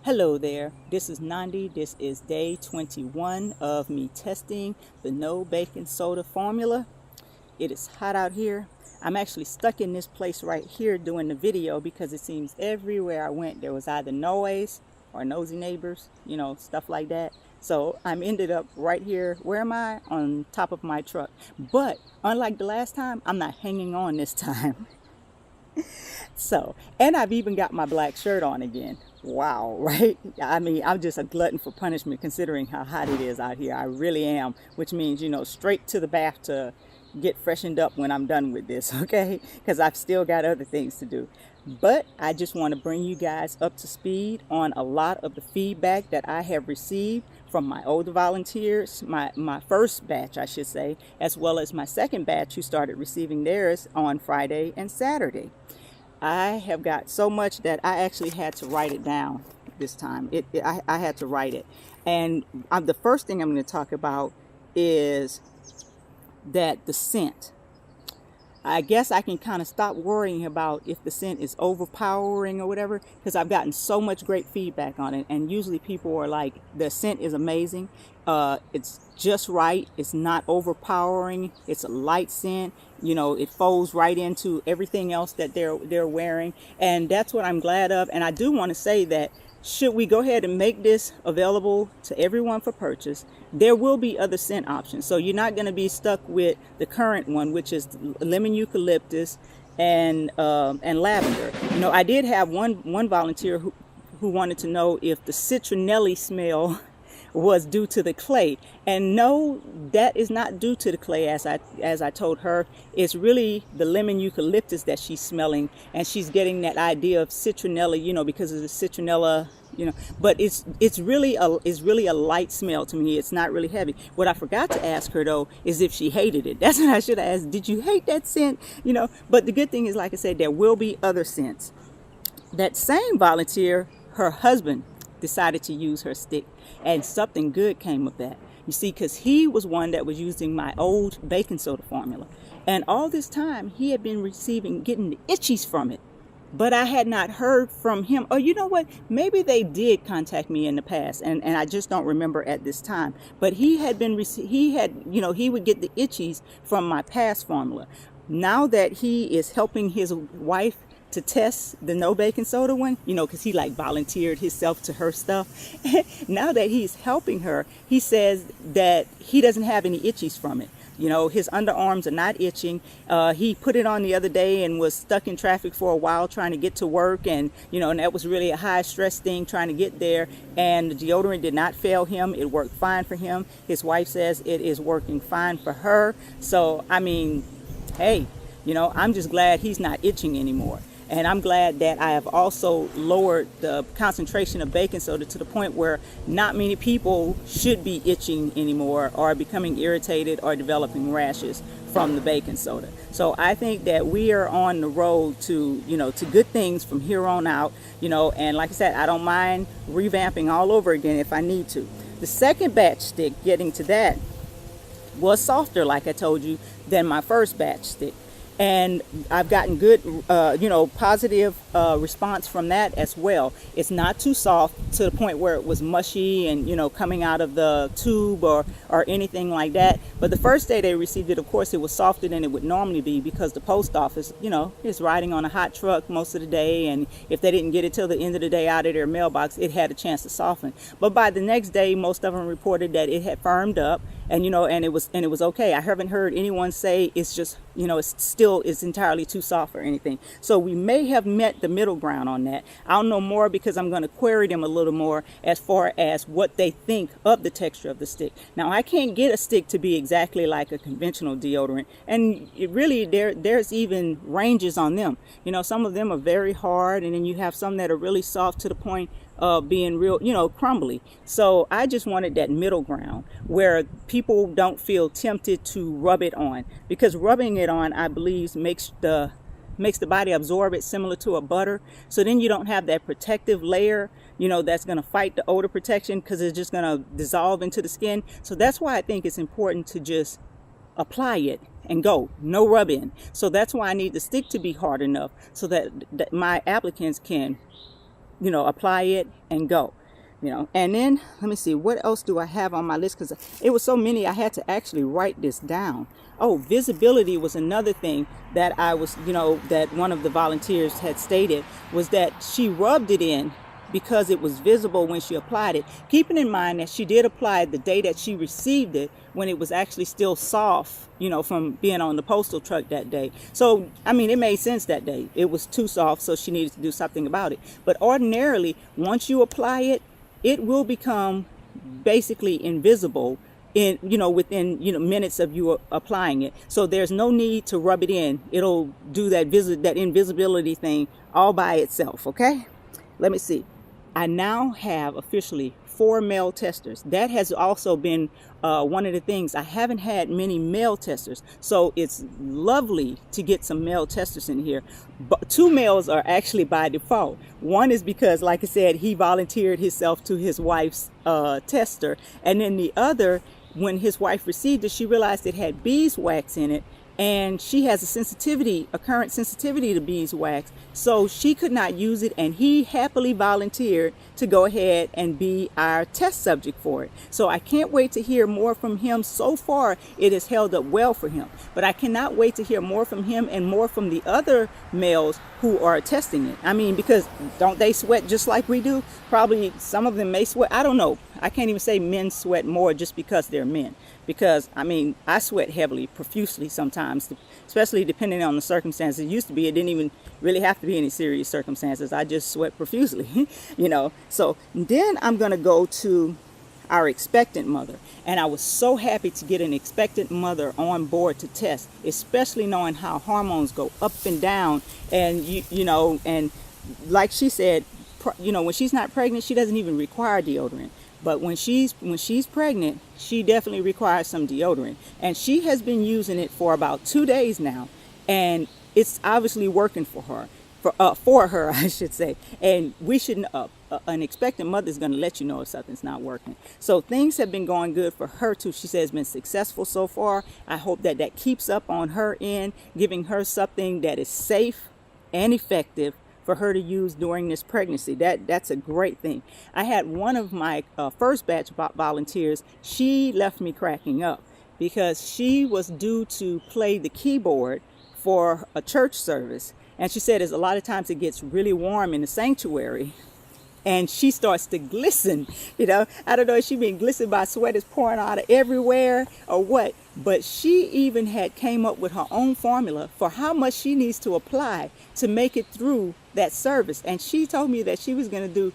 Hello there, this is Nandi. This is day 21 of me testing the no baking soda formula. It is hot out here. I'm actually stuck in this place right here doing the video because it seems everywhere I went there was either noise or nosy neighbors, stuff like that. So I'm ended up right here. Where am I? On top of my truck. But unlike the last time, I'm not hanging on this time. So, and I've even got my black shirt on again. Wow, right? I mean, I'm just a glutton for punishment considering how hot it is out here. I really am, which means, straight to the bath to get freshened up when I'm done with this, okay? Because I've still got other things to do. But I just want to bring you guys up to speed on a lot of the feedback that I have received from my older volunteers, my first batch, I should say, as well as my second batch who started receiving theirs on Friday and Saturday. I have got so much that I actually had to write it down this time. I had to write it. And the first thing I'm going to talk about is that the scent. I guess I can kind of stop worrying about if the scent is overpowering or whatever, because I've gotten so much great feedback on it. And usually people are like, the scent is amazing. It's just right. It's not overpowering. It's a light scent. It folds right into everything else that they're wearing. And that's what I'm glad of. And I do want to say that should we go ahead and make this available to everyone for purchase, there will be other scent options. So you're not going to be stuck with the current one, which is lemon eucalyptus and lavender. I did have one volunteer who wanted to know if the citronelli smell was due to the clay, and no, that is not due to the clay. As I told her, it's really the lemon eucalyptus that she's smelling, and she's getting that idea of citronella, because of the citronella, but it's really a light smell to me. It's not really heavy. What I forgot to ask her though is if she hated it. That's what I should have asked. Did you hate that scent? But the good thing is, like I said, there will be other scents. That same volunteer, her husband decided to use her stick, and something good came of that. You see, because he was one that was using my old baking soda formula, and all this time he had been getting the itchies from it, but I had not heard from him. Or you know what, maybe they did contact me in the past, and I just don't remember at this time. But he would get the itchies from my past formula. Now that he is helping his wife to test the no baking soda one, because he volunteered himself to her stuff. Now that he's helping her, he says that he doesn't have any itchies from it. His underarms are not itching. He put it on the other day and was stuck in traffic for a while trying to get to work, and and that was really a high stress thing trying to get there, and the deodorant did not fail him. It worked fine for him. His wife says it is working fine for her. So I mean, hey, I'm just glad he's not itching anymore. And I'm glad that I have also lowered the concentration of baking soda to the point where not many people should be itching anymore or becoming irritated or developing rashes from the baking soda. So I think that we are on the road to, to good things from here on out, and like I said, I don't mind revamping all over again if I need to. The second batch stick, getting to that, was softer, like I told you, than my first batch stick. And I've gotten good, positive response from that as well. It's not too soft to the point where it was mushy and, coming out of the tube or anything like that. But the first day they received it, of course, it was softer than it would normally be because the post office, is riding on a hot truck most of the day. And if they didn't get it till the end of the day out of their mailbox, it had a chance to soften. But by the next day, most of them reported that it had firmed up. And and it was okay. I haven't heard anyone say it's just it's entirely too soft or anything. So we may have met the middle ground on that. I'll know more because I'm going to query them a little more as far as what they think of the texture of the stick. Now I can't get a stick to be exactly like a conventional deodorant, and it really there's even ranges on them. Some of them are very hard, and then you have some that are really soft to the point being real, crumbly. So I just wanted that middle ground where people don't feel tempted to rub it on, because rubbing it on, I believe, makes the body absorb it similar to a butter. So then you don't have that protective layer, that's going to fight the odor protection, because it's just going to dissolve into the skin. So that's why I think it's important to just apply it and go, no rub in. So that's why I need the stick to be hard enough so that my applicants can apply it and go. And then let me see, what else do I have on my list, because it was so many I had to actually write this down. Oh, visibility was another thing that I was, that one of the volunteers had stated, was that she rubbed it in because it was visible when she applied it, keeping in mind that she did apply it the day that she received it, when it was actually still soft, from being on the postal truck that day. So, I mean, it made sense that day. It was too soft, so she needed to do something about it. But ordinarily, once you apply it, it will become basically invisible in within minutes of you applying it. So there's no need to rub it in. It'll do that invisibility thing all by itself. Okay, let me see. I now have officially 4 male testers. That has also been one of the things. I haven't had many male testers, so it's lovely to get some male testers in here. But 2 males are actually by default. One is because, like I said, he volunteered himself to his wife's tester, and then the other, when his wife received it, she realized it had beeswax in it, and she has a current sensitivity to beeswax, so she could not use it, and he happily volunteered to go ahead and be our test subject for it. So I can't wait to hear more from him. So far, it has held up well for him, but I cannot wait to hear more from him and more from the other males who are testing it. I mean, because don't they sweat just like we do? Probably some of them may sweat. I don't know. I can't even say men sweat more just because they're men. Because, I mean, I sweat heavily, profusely sometimes, especially depending on the circumstances. It used to be, it didn't even really have to be any serious circumstances. I just sweat profusely, So then I'm going to go to our expectant mother. And I was so happy to get an expectant mother on board to test, especially knowing how hormones go up and down. And, and like she said, when she's not pregnant, she doesn't even require deodorant. But when she's pregnant, she definitely requires some deodorant. And she has been using it for about 2 days now. And it's obviously working for her. For her, I should say. And we shouldn't, an expectant mother is going to let you know if something's not working. So things have been going good for her too. She says it's been successful so far. I hope that keeps up on her end, giving her something that is safe and effective for her to use during this pregnancy. That's a great thing. I had one of my first batch volunteers. She left me cracking up because she was due to play the keyboard for a church service. And she said, a lot of times it gets really warm in the sanctuary and she starts to glisten. I don't know if she been glistened by sweat is pouring out of everywhere or what, but she even had came up with her own formula for how much she needs to apply to make it through that service. And she told me that she was going to do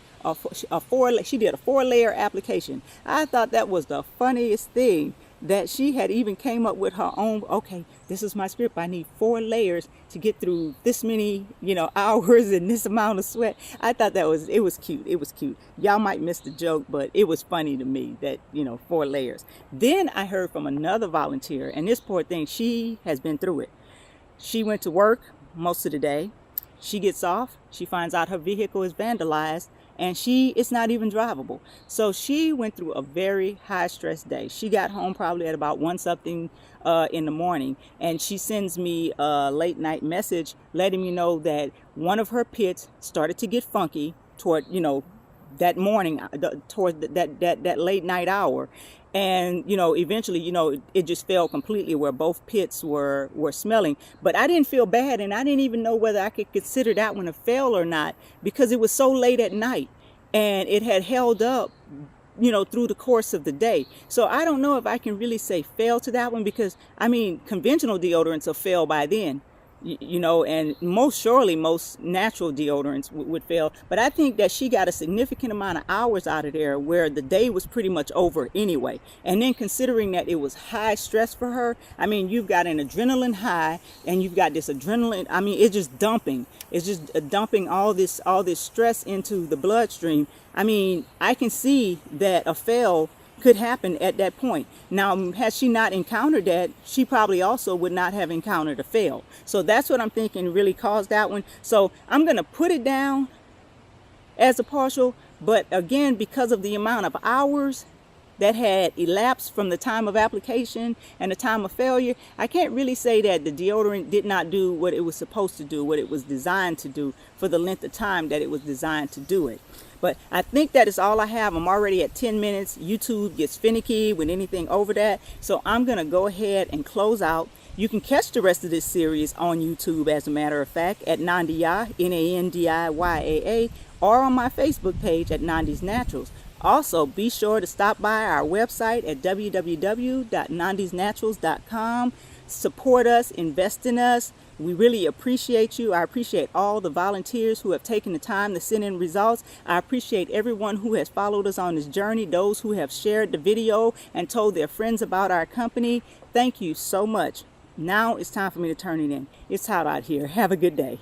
she did a 4-layer application. I thought that was the funniest thing, that she had even came up with her own. Okay, this is my script. I need 4 layers to get through this many, hours and this amount of sweat. I thought it was cute. It was cute. Y'all might miss the joke, but it was funny to me that, 4 layers. Then I heard from another volunteer, and this poor thing, she has been through it. She went to work most of the day. She gets off. She finds out her vehicle is vandalized, and it's not even drivable. So she went through a very high stress day. She got home probably at about 1 something in the morning, and she sends me a late night message letting me know that one of her pits started to get funky toward that morning, toward that late night hour. And, eventually, it just fell completely where both pits were smelling. But I didn't feel bad, and I didn't even know whether I could consider that one a fail or not, because it was so late at night and it had held up, through the course of the day. So I don't know if I can really say fail to that one, because, conventional deodorants will fail by then. And most natural deodorants would fail. But I think that she got a significant amount of hours out of there where the day was pretty much over anyway. And then considering that it was high stress for her, you've got an adrenaline high and you've got this adrenaline. It's just dumping. It's just dumping all this stress into the bloodstream. I can see that a fail could happen at that point. Now, had she not encountered that, she probably also would not have encountered a fail. So that's what I'm thinking really caused that one. So I'm going to put it down as a partial, but again, because of the amount of hours that had elapsed from the time of application and the time of failure, I can't really say that the deodorant did not do what it was supposed to do, what it was designed to do for the length of time that it was designed to do it. But I think that is all I have. I'm already at 10 minutes. YouTube gets finicky with anything over that. So I'm going to go ahead and close out. You can catch the rest of this series on YouTube, as a matter of fact, at Nandiyaa, Nandiyaa, or on my Facebook page at Nandi's Naturals. Also, be sure to stop by our website at www.nandisnaturals.com. Support us, invest in us. We really appreciate you. I appreciate all the volunteers who have taken the time to send in results. I appreciate everyone who has followed us on this journey, those who have shared the video and told their friends about our company. Thank you so much. Now it's time for me to turn it in. It's hot out here. Have a good day.